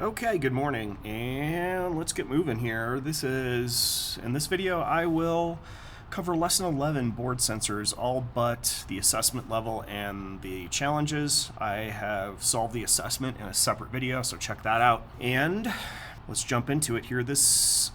Okay, good morning, and let's get moving here. In this video, I will cover Lesson 11 board sensors, all but the assessment level and the challenges. I have solved the assessment in a separate video, so check that out. And let's jump into it here. This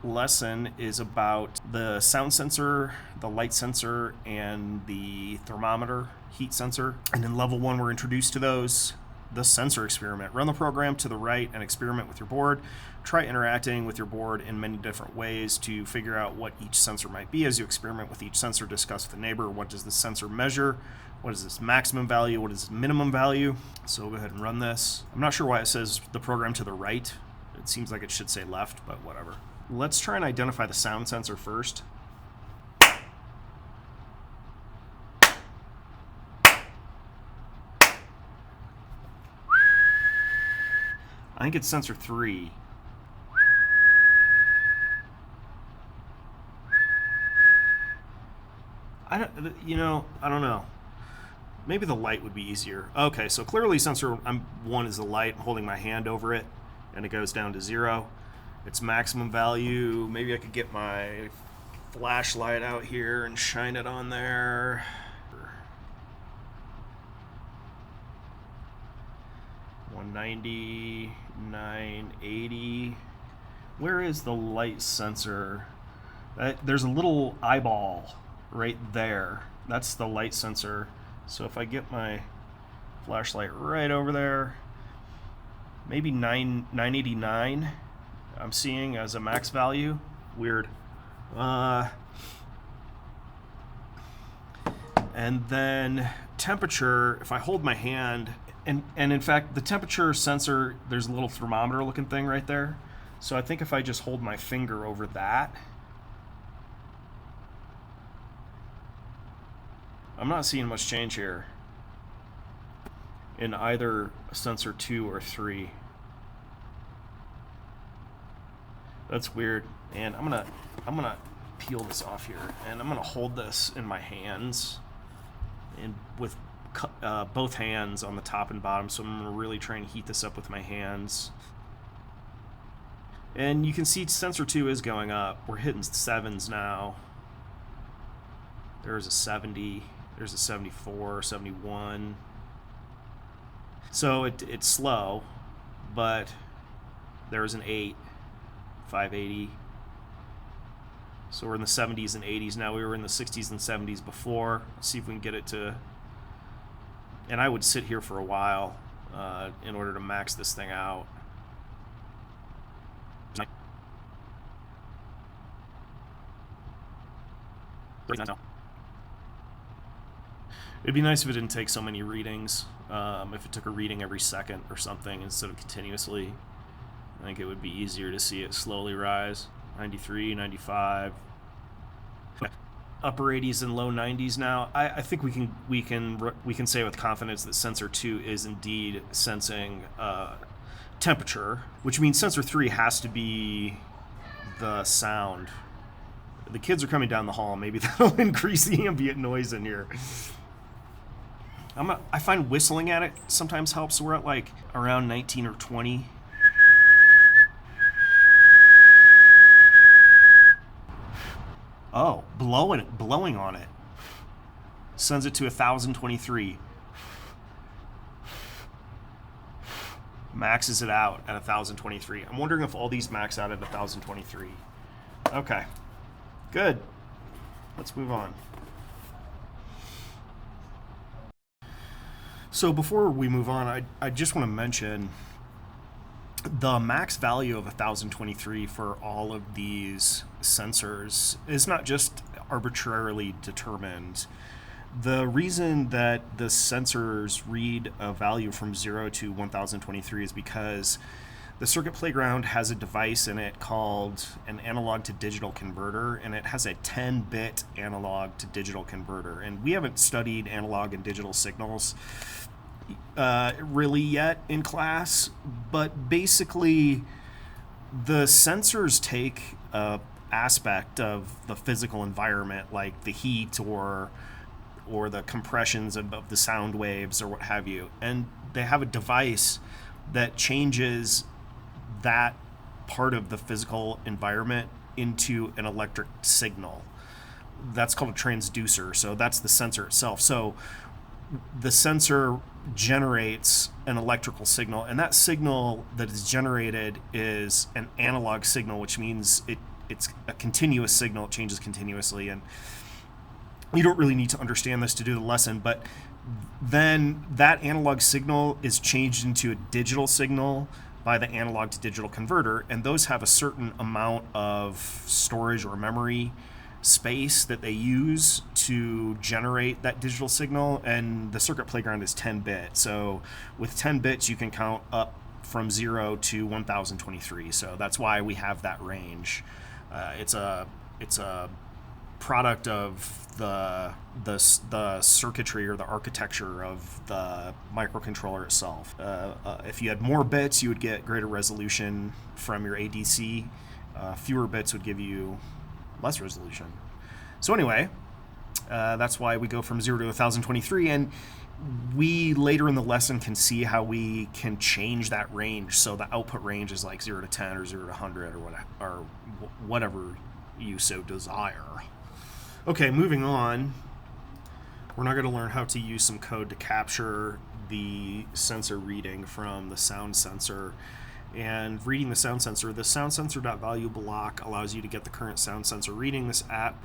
lesson is about the sound sensor, the light sensor, and the thermometer, heat sensor. And in level 1, we're introduced to those. The sensor experiment. Run the program to the right and experiment with your board. Try interacting with your board in many different ways to figure out what each sensor might be. As you experiment with each sensor, discuss with the neighbor, what does the sensor measure? What is its maximum value? What is its minimum value? So we'll go ahead and run this. I'm not sure why it says the program to the right. It seems like it should say left, but whatever. Let's try and identify the sound sensor first. I think it's sensor 3. I don't know. Maybe the light would be easier. Okay, so clearly sensor 1 is the light. I'm holding my hand over it, and it goes down to 0. Its maximum value, maybe I could get my flashlight out here and shine it on there. 190, 980. Where is the light sensor? There's a little eyeball right there. That's the light sensor. So if I get my flashlight right over there, maybe 989 I'm seeing as a max value. Weird. And then temperature, if I hold my hand, and in fact, the temperature sensor, there's a little thermometer looking thing right there. So I think if I just hold my finger over that, I'm not seeing much change here in either sensor 2 or 3. That's weird. And I'm gonna peel this off here, and I'm gonna hold this in my hands, and with both hands on the top and bottom. So I'm gonna really try and heat this up with my hands. And you can see sensor 2 is going up. We're hitting 7s now. There's a 70. There's a 74, 71. So it's slow, but there's an 8, 580. So we're in the 70s and 80s now. We were in the 60s and 70s before. Let's see if we can get it to... And I would sit here for a while in order to max this thing out. It'd be nice if it didn't take so many readings. If it took a reading every second or something instead of continuously, I think it would be easier to see it slowly rise. 93, 95. Upper 80s and low 90s now. I think we can say with confidence that sensor 2 is indeed sensing temperature, which means sensor 3 has to be the sound. The kids are coming down the hall. Maybe that'll increase the ambient noise in here. I find whistling at it sometimes helps. We're at like around 19 or 20. Oh, blowing on it. Sends it to 1023. Maxes it out at 1023. I'm wondering if all these max out at 1023. Okay, good. Let's move on. So before we move on, I just want to mention the max value of 1023 for all of these sensors is not just arbitrarily determined. The reason that the sensors read a value from 0 to 1023 is because the Circuit Playground has a device in it called an analog to digital converter, and it has a 10-bit analog to digital converter. And we haven't studied analog and digital signals really yet in class, but basically the sensors take a aspect of the physical environment, like the heat or the compressions of the sound waves or what have you, and they have a device that changes that part of the physical environment into an electric signal. That's called a transducer. So that's the sensor itself. So the sensor generates an electrical signal, and that signal that is generated is an analog signal, which means it's a continuous signal. It changes continuously, and you don't really need to understand this to do the lesson, but then that analog signal is changed into a digital signal by the analog to digital converter, and those have a certain amount of storage or memory space that they use to generate that digital signal, and the circuit playground is 10-bit. So with 10 bits you can count up from 0 to 1023. So that's why we have that range. It's a product of the circuitry or the architecture of the microcontroller itself. If you had more bits, you would get greater resolution from your ADC. Fewer bits would give you less resolution. So anyway, that's why we go from 0 to 1023, and we later in the lesson can see how we can change that range. So the output range is like 0 to 10 or 0 to 100 or whatever you so desire. Okay, moving on. We're now going to learn how to use some code to capture the sensor reading from the sound sensor. And reading the sound sensor.value block allows you to get the current sound sensor reading.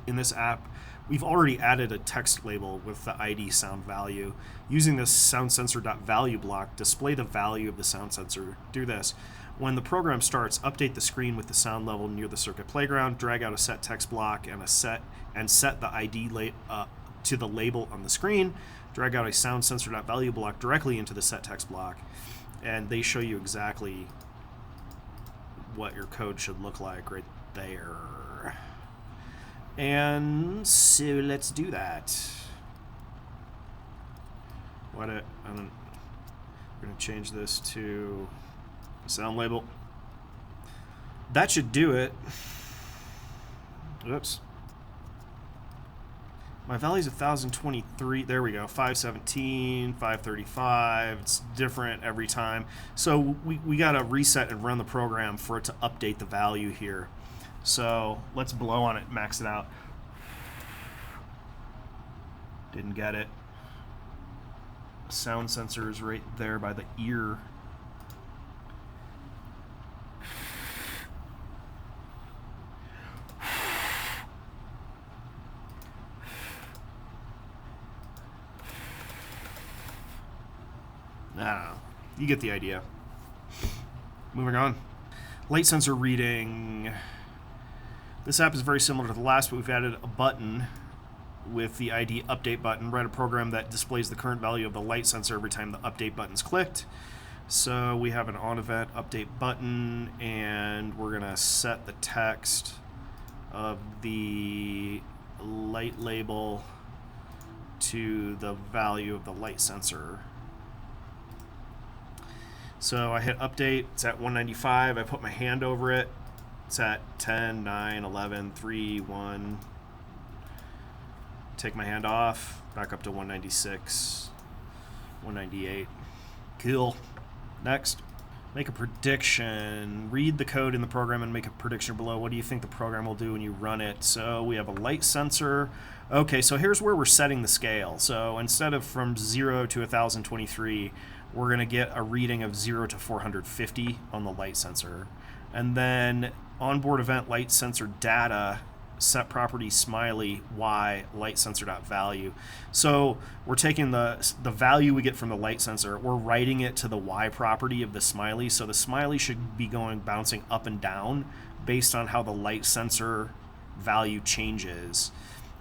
In this app, we've already added a text label with the ID sound value. Using this sound sensor.value block, display the value of the sound sensor. Do this. When the program starts, update the screen with the sound level near the circuit playground, drag out a set text block and set the ID to the label on the screen. Drag out a sound sensor.value block directly into the set text block, and they show you exactly what your code should look like right there. And so let's do that. We're going to change this to sound label. That should do it. Oops. My value's 1023. There we go. 517, 535. It's different every time. So we got to reset and run the program for it to update the value here. So let's blow on it, max it out. Didn't get it. Sound sensor is right there by the ear. I don't know. You get the idea. Moving on. Light sensor reading. This app is very similar to the last, but we've added a button with the ID update button. Write a program that displays the current value of the light sensor every time the update button's clicked. So we have an on event update button, and we're going to set the text of the light label to the value of the light sensor. So I hit update, it's at 195, I put my hand over it, it's at 10, 9, 11, 3, 1. Take my hand off, back up to 196, 198. Cool. Next. Make a prediction. Read the code in the program and make a prediction below. What do you think the program will do when you run it? So we have a light sensor. Okay, so here's where we're setting the scale. So instead of from 0 to 1023, we're going to get a reading of 0 to 450 on the light sensor. And then onboard event light sensor data, set property smiley y light sensor.value. So we're taking the value we get from the light sensor, we're writing it to the y property of the smiley. So the smiley should be bouncing up and down based on how the light sensor value changes.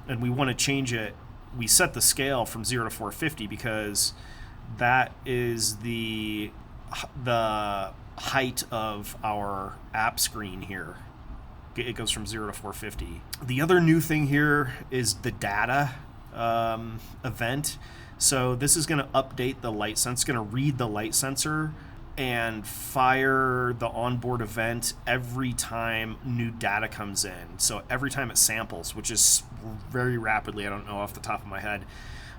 And we want to change it. We set the scale from 0 to 450 because that is the height of our app screen here. It goes from 0 to 450. The other new thing here is the data event. So this is going to update the light sensor. It's going to read the light sensor and fire the onboard event every time new data comes in. So every time it samples, which is very rapidly, I don't know off the top of my head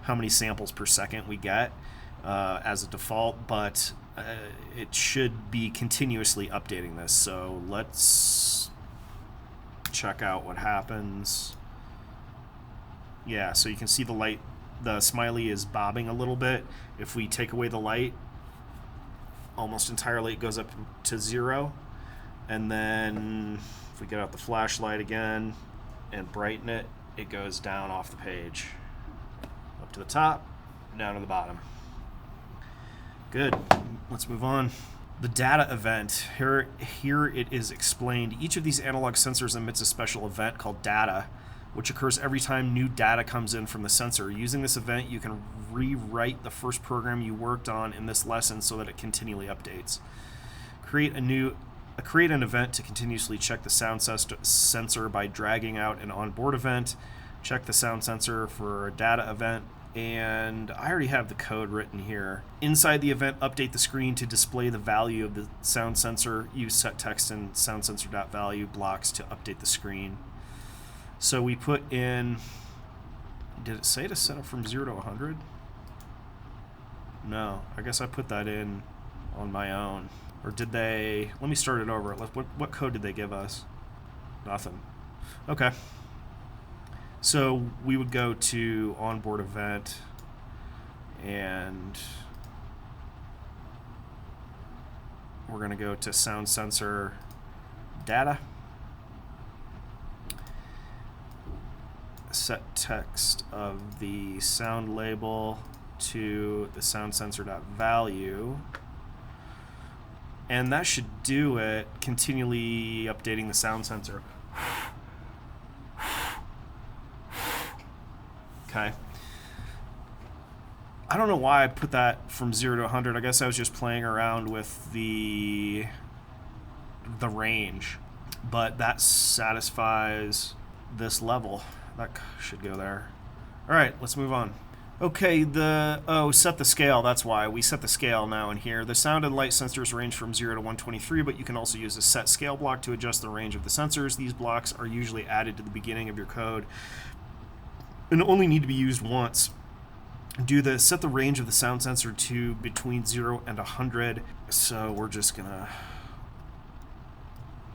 how many samples per second we get. as a default, but it should be continuously updating this. So let's check out what happens. Yeah, so you can see the light, the smiley is bobbing a little bit. If we take away the light, almost entirely it goes up to 0. And then if we get out the flashlight again and brighten it, it goes down off the page. Up to the top, down to the bottom. Good. Let's move on. The data event. Here it is explained. Each of these analog sensors emits a special event called data, which occurs every time new data comes in from the sensor. Using this event, you can rewrite the first program you worked on in this lesson so that it continually updates. Create an event to continuously check the sound sensor by dragging out an onboard event. Check the sound sensor for a data event. And I already have the code written here. Inside the event, update the screen to display the value of the sound sensor. Use set text and sound sensor.value blocks to update the screen. So we put in, did it say to set it from 0 to 100? No, I guess I put that in on my own. Or did they, let me start it over. What code did they give us? Nothing. Okay. So we would go to onboard event and we're going to go to sound sensor data. Set text of the sound label to the sound sensor.value. And that should do it, continually updating the sound sensor. Okay. I don't know why I put that from 0 to 100. I guess I was just playing around with the range. But that satisfies this level. That should go there. All right, let's move on. Okay, set the scale. That's why we set the scale now in here. The sound and light sensors range from 0 to 123, but you can also use a set scale block to adjust the range of the sensors. These blocks are usually added to the beginning of your code and only need to be used once. Set the range of the sound sensor to between 0 and 100. So we're just gonna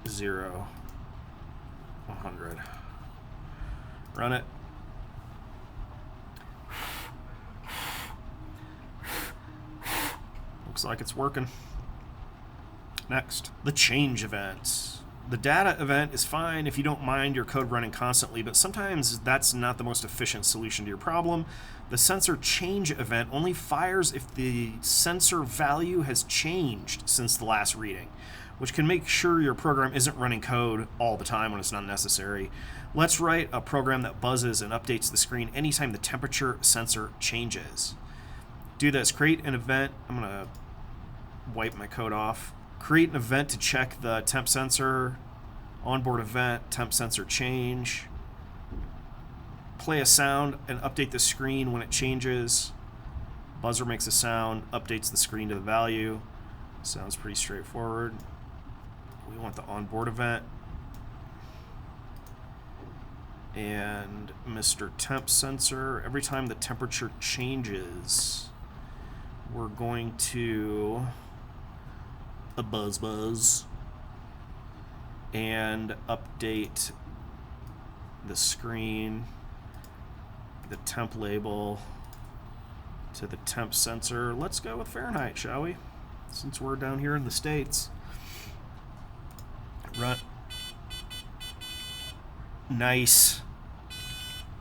0, 100. Run it. Looks like it's working. Next, the change event. The data event is fine if you don't mind your code running constantly, but sometimes that's not the most efficient solution to your problem. The sensor change event only fires if the sensor value has changed since the last reading, which can make sure your program isn't running code all the time when it's not necessary. Let's write a program that buzzes and updates the screen anytime the temperature sensor changes. Do this. Create an event. I'm going to wipe my code off. Create an event to check the temp sensor, onboard event, temp sensor change. Play a sound and update the screen when it changes. Buzzer makes a sound, updates the screen to the value. Sounds pretty straightforward. We want the onboard event. And Mr. Temp Sensor, every time the temperature changes, we're going to a buzz and update the screen, the temp label to the temp sensor. Let's go with Fahrenheit, shall we? Since we're down here in the States. Run. Nice.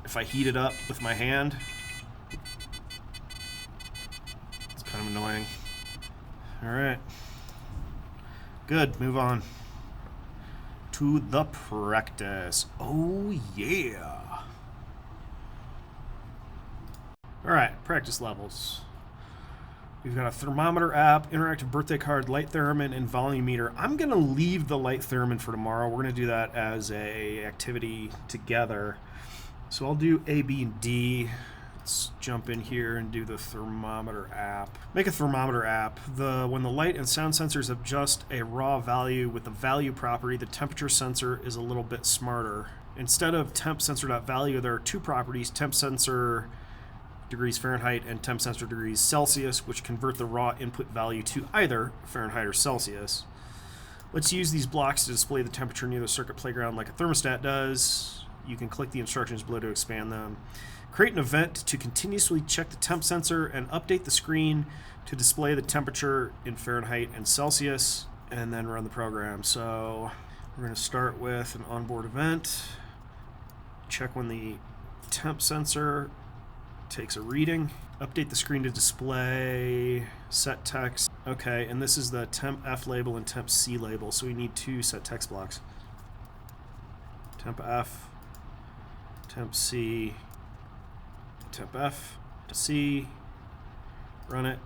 If I heat it up with my hand, it's kind of annoying. All right. Good, move on to the practice. Oh yeah. All right, practice levels. We've got a thermometer app, interactive birthday card, light theremin, and volume meter. I'm gonna leave the light theremin for tomorrow. We're gonna do that as a activity together. So I'll do A, B, and D. Let's jump in here and do the thermometer app. Make a thermometer app. When the light and sound sensors adjust a raw value with the value property, the temperature sensor is a little bit smarter. Instead of temp sensor.value, there are two properties, temp sensor degrees Fahrenheit and temp sensor degrees Celsius, which convert the raw input value to either Fahrenheit or Celsius. Let's use these blocks to display the temperature near the circuit playground like a thermostat does. You can click the instructions below to expand them. Create an event to continuously check the temp sensor and update the screen to display the temperature in Fahrenheit and Celsius, and then run the program. So we're going to start with an onboard event. Check when the temp sensor takes a reading. Update the screen to display set text. Okay, and this is the temp F label and temp C label, so we need two set text blocks. Temp F, temp C, temp F, C, run it.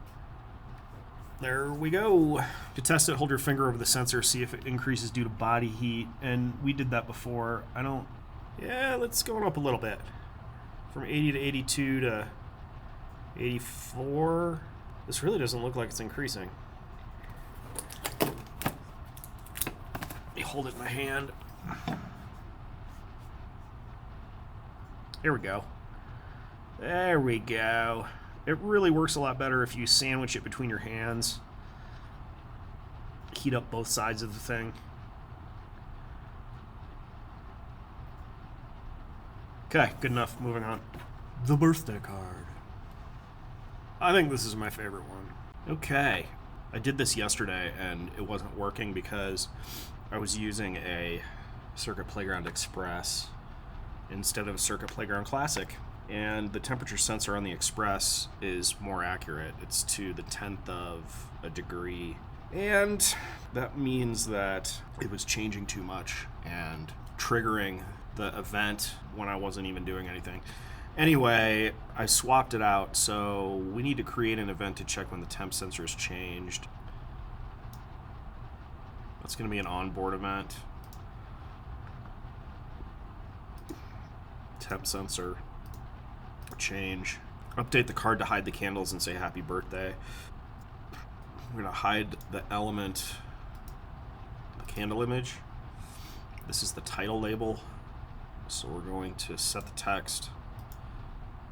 There we go. To test it, hold your finger over the sensor, see if it increases due to body heat, and we did that before. Yeah, let's go up a little bit. From 80 to 82 to 84. This really doesn't look like it's increasing. Let me hold it in my hand. Here we go. There we go. It really works a lot better if you sandwich it between your hands. Heat up both sides of the thing. Okay, good enough. Moving on. The birthday card. I think this is my favorite one. Okay. I did this yesterday and it wasn't working because I was using a Circuit Playground Express instead of a Circuit Playground Classic. And the temperature sensor on the Express is more accurate. It's to the 10th of a degree. And that means that it was changing too much and triggering the event when I wasn't even doing anything. Anyway, I swapped it out, so we need to create an event to check when the temp sensor is changed. That's going to be an onboard event. Temp sensor change. Update the card to hide the candles and say happy birthday. We're going to hide the element, the candle image. This is the title label. So we're going to set the text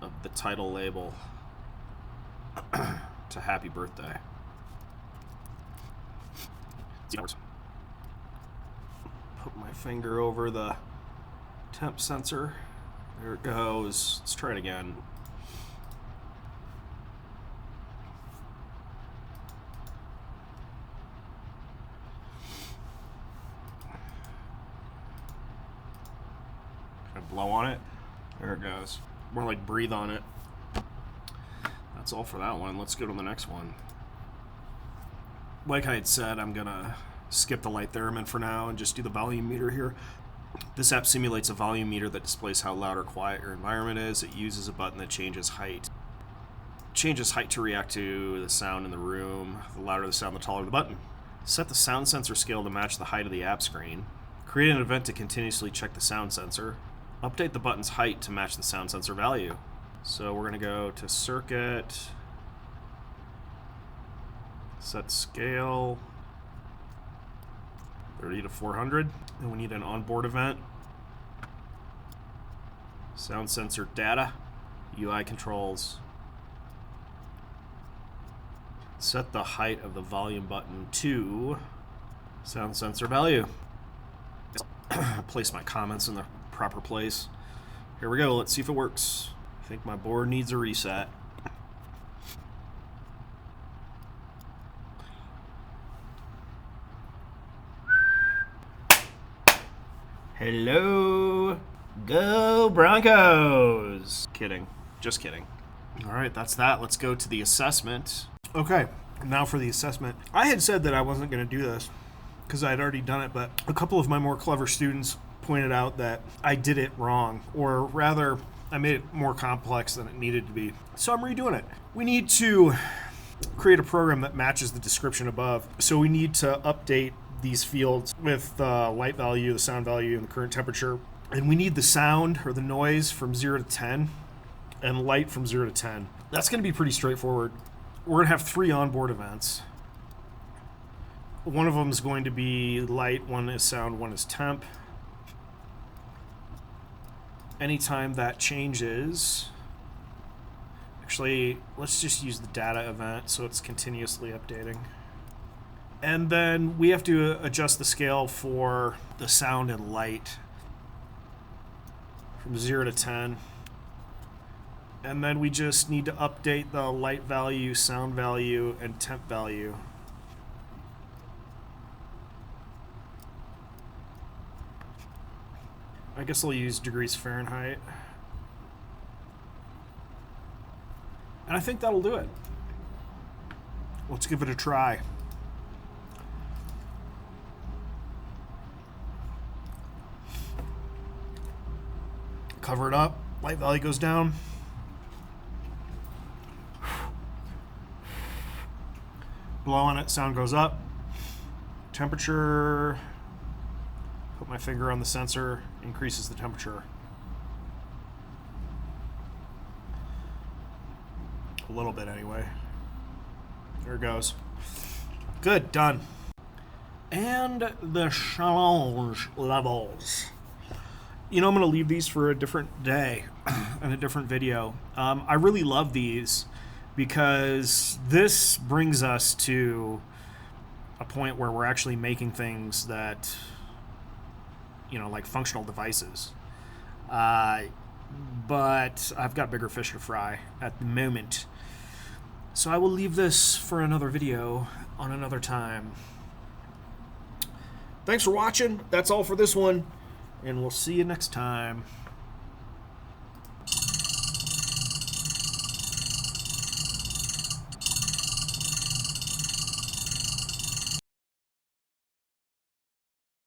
of the title label to happy birthday. Put my finger over the temp sensor. There it goes. Let's try it again. Blow on it. There it goes. More like breathe on it. That's all for that one. Let's go to the next one. Like I had said, I'm gonna skip the light theremin for now and just do the volume meter here. This app simulates a volume meter that displays how loud or quiet your environment is. It uses a button that changes height. Changes height to react to the sound in the room. The louder the sound, the taller the button. Set the sound sensor scale to match the height of the app screen. Create an event to continuously check the sound sensor. Update the button's height to match the sound sensor value. So we're going to go to circuit, set scale, 30 to 400. Then we need an onboard event. Sound sensor data, UI controls. Set the height of the volume button to sound sensor value. Place my comments in the proper place. Here we go. Let's see if it works. I think my board needs a reset. Hello. Go Broncos. Kidding. Just kidding. All right, that's that. Let's go to the assessment. Okay, now for the assessment. I had said that I wasn't going to do this because I had already done it, but a couple of my more clever students pointed out that I did it wrong, or rather, I made it more complex than it needed to be. So I'm redoing it. We need to create a program that matches the description above. So we need to update these fields with the light value, the sound value, and the current temperature. And we need the sound or the noise from 0 to 10 and light from 0 to 10. That's going to be pretty straightforward. We're going to have 3 onboard events. One of them is going to be light, one is sound, one is temp. Anytime that changes, Actually, let's just use the data event so it's continuously updating. And then we have to adjust the scale for the sound and light from 0 to 10. And then we just need to update the light value, sound value, and temp value. I guess I'll use degrees Fahrenheit. And I think that'll do it. Let's give it a try. Cover it up, light value goes down. Blow on it, sound goes up. Temperature, put my finger on the sensor, increases the temperature. A little bit anyway. There it goes. Good, done. And the challenge levels. You know, I'm going to leave these for a different day and a different video. I really love these because this brings us to a point where we're actually making things that, you know, like functional devices. But I've got bigger fish to fry at the moment. So I will leave this for another video on another time. Thanks for watching. That's all for this one. And we'll see you next time.